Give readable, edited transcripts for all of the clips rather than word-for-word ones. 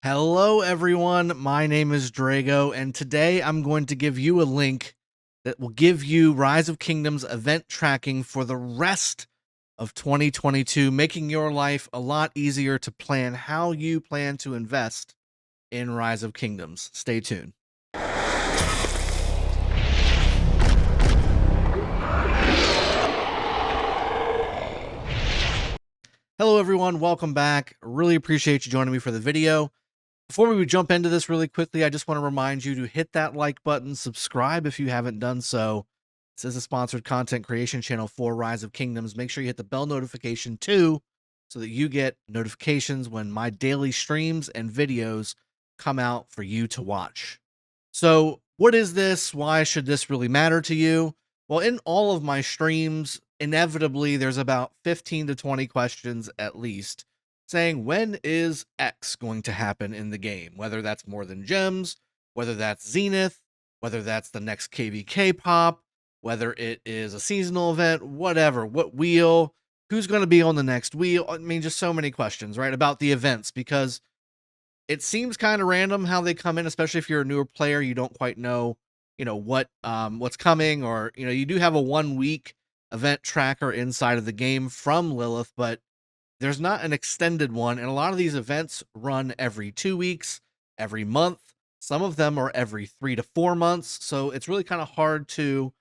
Hello, everyone. My name is Drago, and today I'm going to give you a link that will give you Rise of Kingdoms event tracking for the rest of 2022, making your life a lot easier to plan how you plan to invest in Rise of Kingdoms. Stay tuned. Hello, everyone. Welcome back. Really appreciate you joining me for the video. Before we jump into this really quickly, I just want to remind you to hit that like button, subscribe if you haven't done so. This is a sponsored content creation channel for Rise of Kingdoms. Make sure you hit the bell notification too, so that you get notifications when my daily streams and videos come out for you to watch. So, what is this? Why should this really matter to you? Well, in all of my streams, inevitably there's about 15 to 20 questions at least saying, when is X going to happen in the game? Whether that's more than gems, whether that's Zenith, whether that's the next KVK pop, whether it is a seasonal event, whatever, what wheel, who's going to be on the next wheel. I mean, just so many questions, right, about the events, because it seems kind of random how they come in, especially if you're a newer player. You don't quite know, what's coming, or, you do have a 1 week event tracker inside of the game from Lilith, but there's not an extended one, and a lot of these events run every 2 weeks, every month. Some of them are every 3 to 4 months, so it's really kind of hard to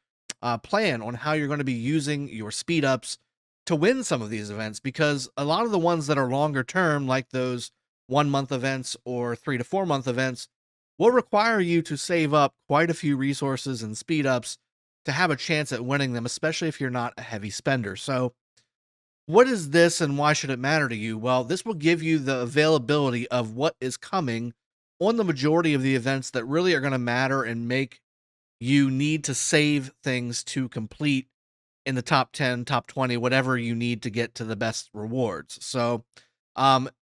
plan on how you're going to be using your speed ups to win some of these events, because a lot of the ones that are longer term, like those 1 month events or 3 to 4 month events, will require you to save up quite a few resources and speed ups to have a chance at winning them, especially if you're not a heavy spender. So, what is this and why should it matter to you? Well, this will give you the availability of what is coming on the majority of the events that really are going to matter and make you need to save things to complete in the top 10, top 20, whatever you need to get to the best rewards. So,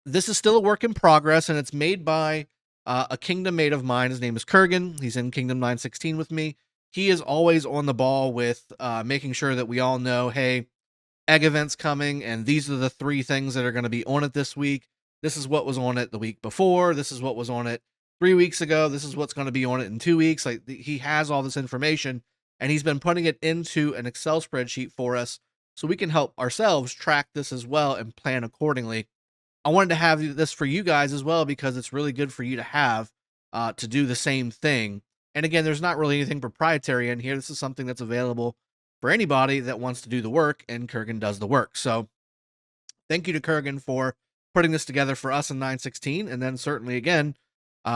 this is still a work in progress, and it's made by a kingdom mate of mine. His name is Kurgan. He's in Kingdom 916 with me. He is always on the ball with making sure that we all know, hey, egg events coming, and these are the 3 things that are going to be on it this week. This is what was on it the week before. This is what was on it 3 weeks ago. This is what's going to be on it in 2 weeks. Like, he has all this information, and he's been putting it into an Excel spreadsheet for us so we can help ourselves track this as well and plan accordingly. I wanted to have this for you guys as well, because it's really good for you to have to do the same thing. And again, there's not really anything proprietary in here. This is something that's available for anybody that wants to do the work, and Kurgan does the work. So thank you to Kurgan for putting this together for us in 916, and then certainly again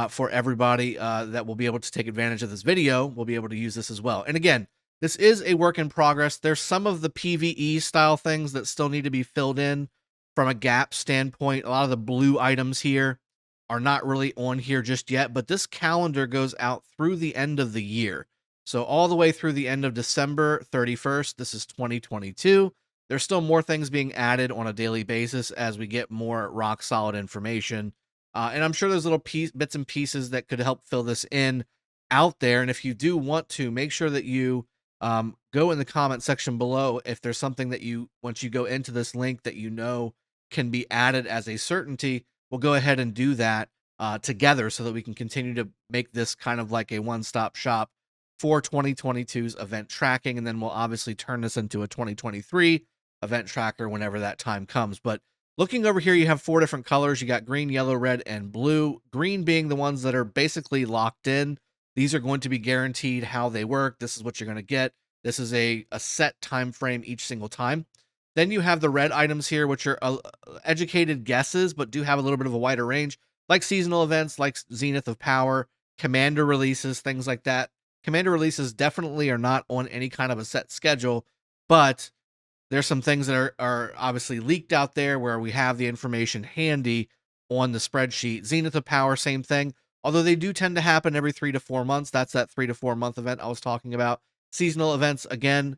for everybody that will be able to take advantage of this video will be able to use this as well. And again, this is a work in progress. There's some of the PvE style things that still need to be filled in from a gap standpoint. A lot of the blue items here are not really on here just yet, but this calendar goes out through the end of the year. So all the way through the end of December 31st, this is 2022. There's still more things being added on a daily basis as we get more rock solid information. And I'm sure there's little bits and pieces that could help fill this in out there. And if you do want to, make sure that you go in the comment section below if there's something that you, once you go into this link, that you know can be added as a certainty. We'll go ahead and do that together so that we can continue to make this kind of like a one-stop shop for 2022's event tracking. And then we'll obviously turn this into a 2023 event tracker whenever that time comes. But looking over here, you have 4 different colors. You got green, yellow, red, and blue. Green being the ones that are basically locked in. These are going to be guaranteed how they work. This is what you're going to get. This is a set time frame each single time. Then you have the red items here, which are educated guesses, but do have a little bit of a wider range, like seasonal events, like Zenith of Power, commander releases, things like that. Commander releases definitely are not on any kind of a set schedule, but there's some things that are obviously leaked out there where we have the information handy on the spreadsheet. Zenith of Power, same thing. Although they do tend to happen every 3 to 4 months. That's that 3 to 4 month event I was talking about. Seasonal events, again,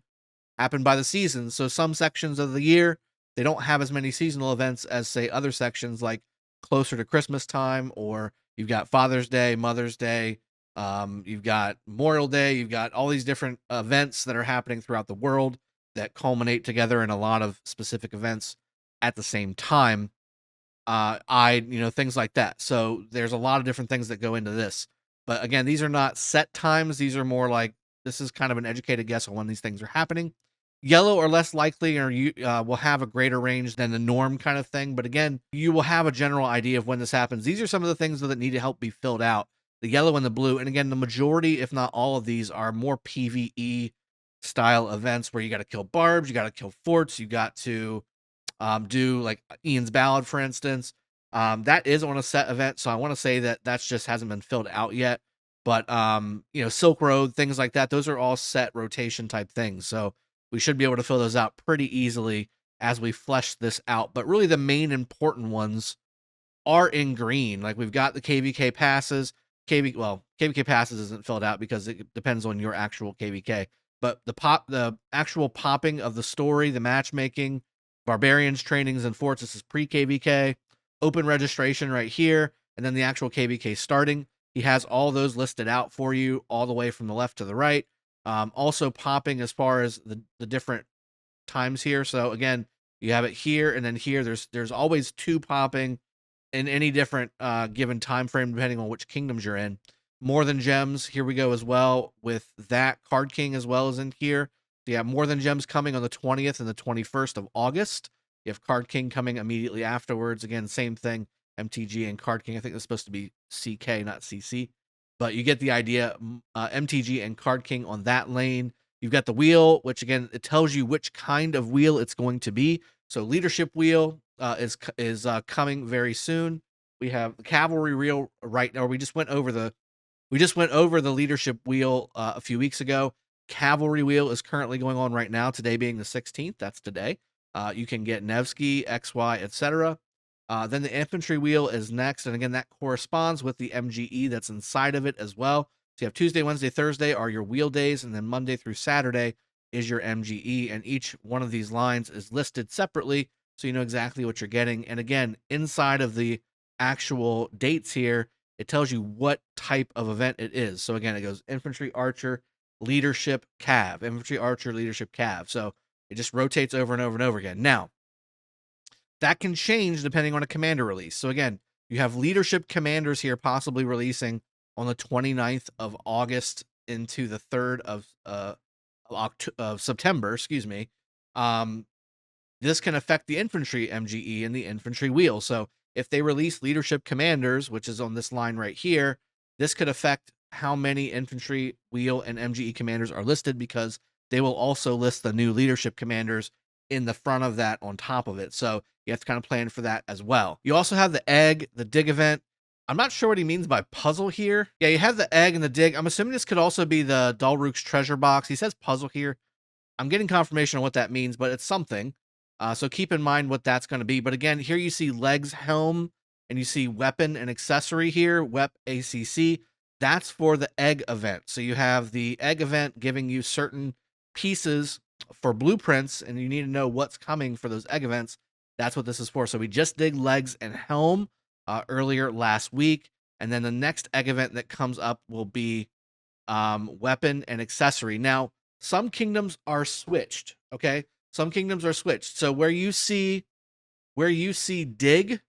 happen by the seasons. So some sections of the year, they don't have as many seasonal events as, say, other sections, like closer to Christmas time, or you've got Father's Day, Mother's Day, you've got Memorial Day, you've got all these different events that are happening throughout the world that culminate together in a lot of specific events at the same time. things like that. So there's a lot of different things that go into this. But again, these are not set times. These are more like, this is kind of an educated guess on when these things are happening. Yellow are less likely, or you will have a greater range than the norm kind of thing. But again, you will have a general idea of when this happens. These are some of the things that need to help be filled out. The yellow and the blue. And again, the majority, if not all of these, are more PvE style events where you got to kill barbs, you got to kill forts, you got to do like Ian's Ballad, for instance. That is on a set event, so I want to say that that's just hasn't been filled out yet. But Silk Road, things like that, those are all set rotation type things. So we should be able to fill those out pretty easily as we flesh this out. But really, the main important ones are in green. Like, we've got the KVK passes. KVK passes isn't filled out because it depends on your actual KVK. But the actual popping of the story, the matchmaking, Barbarians, trainings, and forts, this is pre-KVK. Open registration right here, and then the actual KVK starting. He has all those listed out for you all the way from the left to the right. Also popping as far as the different times here. So again, you have it here and then here. There's always 2 popping in any different given time frame, depending on which kingdoms you're in. More Than Gems, here we go as well with that. Card King as well as in here. So you have More Than Gems coming on the 20th and the 21st of August. You have Card King coming immediately afterwards. Again, same thing, MTG and Card King. I think it's supposed to be CK, not CC. But you get the idea. MTG and Card King on that lane. You've got the wheel, which again, it tells you which kind of wheel it's going to be. So Leadership Wheel is coming very soon. We have the Cavalry Wheel right now. We just went over the Leadership Wheel a few weeks ago. Cavalry Wheel is currently going on right now, today being the 16th. That's today. You can get Nevsky, XY, etc. Then the Infantry Wheel is next. And again, that corresponds with the MGE that's inside of it as well. So you have Tuesday, Wednesday, Thursday are your wheel days. And then Monday through Saturday is your MGE. And each one of these lines is listed separately, so you know exactly what you're getting. And again, inside of the actual dates here, it tells you what type of event it is. So again, it goes Infantry, Archer, Leadership, Cav. Infantry, Archer, Leadership, Cav. So it just rotates over and over and over again. Now, that can change depending on a commander release. So again, you have Leadership commanders here possibly releasing on the 29th of August into the 3rd of September, excuse me. This can affect the Infantry MGE and the Infantry Wheel. So if they release Leadership commanders, which is on this line right here, this could affect how many Infantry Wheel and MGE commanders are listed, because they will also list the new Leadership commanders in the front of that on top of it. So you have to kind of plan for that as well. You also have the egg, the dig event. I'm not sure what he means by puzzle here. Yeah, you have the egg and the dig. I'm assuming this could also be the Dalruk's treasure box. He says puzzle here. I'm getting confirmation on what that means, but it's something. So keep in mind what that's going to be. But again, here you see legs, helm, and you see weapon and accessory here, WEP ACC. That's for the egg event. So you have the egg event giving you certain pieces for blueprints, and you need to know what's coming for those egg events. That's what this is for. So we just did legs and helm earlier last week. And then the next egg event that comes up will be weapon and accessory. Now, some kingdoms are switched, okay? Some kingdoms are switched. So where you see dig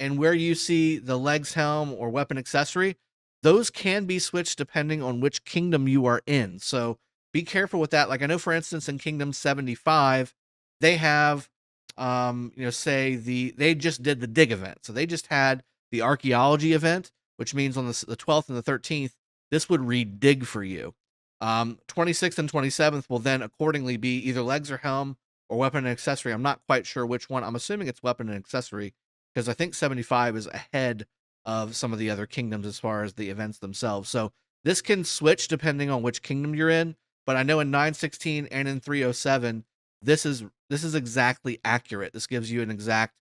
and where you see the legs, helm, or weapon accessory, those can be switched depending on which kingdom you are in. So be careful with that. Like, I know, for instance, in Kingdom 75, they have, they just did the dig event. So they just had the archaeology event, which means on the 12th and the 13th, this would read dig for you. 26th and 27th will then accordingly be either legs or helm or weapon and accessory. I'm not quite sure which one. I'm assuming it's weapon and accessory, because I think 75 is ahead of some of the other kingdoms as far as the events themselves. So this can switch depending on which kingdom you're in. But I know in 916 and in 307, this is exactly accurate. This gives you an exact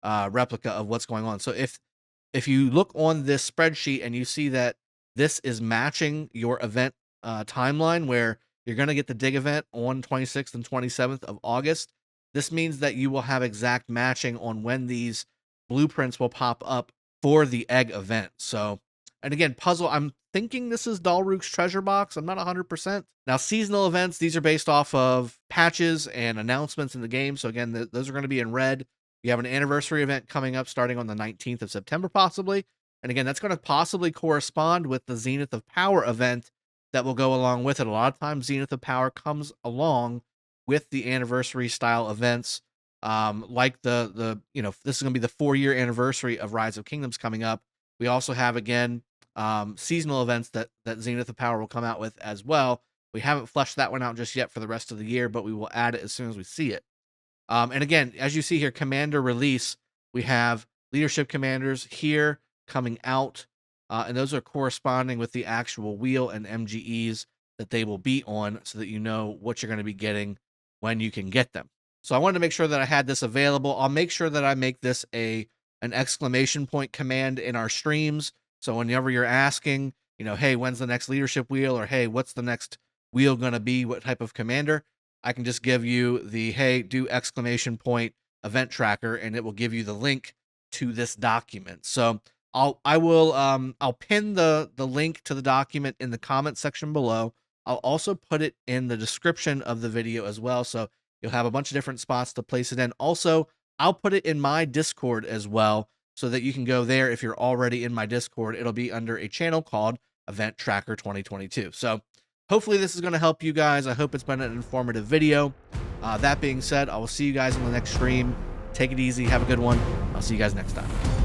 replica of what's going on. So if you look on this spreadsheet and you see that this is matching your event timeline, where you're going to get the dig event on 26th and 27th of August, this means that you will have exact matching on when these blueprints will pop up for the egg event. So, and again, puzzle, I'm thinking this is Dalruk's treasure box. I'm not 100%. Now, seasonal events, these are based off of patches and announcements in the game. So again, those are going to be in red. You have an anniversary event coming up starting on the 19th of September, possibly. And again, that's going to possibly correspond with the Zenith of Power event that will go along with it. A lot of times, Zenith of Power comes along with the anniversary style events, like the this is going to be the 4-year anniversary of Rise of Kingdoms coming up. We also have, again, seasonal events that Zenith of Power will come out with as well. We haven't fleshed that one out just yet for the rest of the year, but we will add it as soon as we see it. And again, as you see here, commander release, we have leadership commanders here coming out, and those are corresponding with the actual wheel and MGEs that they will be on, so that you know what you're going to be getting when you can get them. So I wanted to make sure that I had this available. I'll make sure that I make this an exclamation point command in our streams. So whenever you're asking, hey, when's the next leadership wheel, or hey, what's the next wheel going to be, what type of commander, I can just give you the, hey, do exclamation point event tracker, and it will give you the link to this document. So I'll pin the link to the document in the comment section below. I'll also put it in the description of the video as well, so you'll have a bunch of different spots to place it in. Also, I'll put it in my Discord as well, so that you can go there if you're already in my Discord. It'll be under a channel called Event Tracker 2022. So hopefully this is going to help you guys. I hope it's been an informative video. That being said, I will see you guys in the next stream. Take it easy. Have a good one. I'll see you guys next time.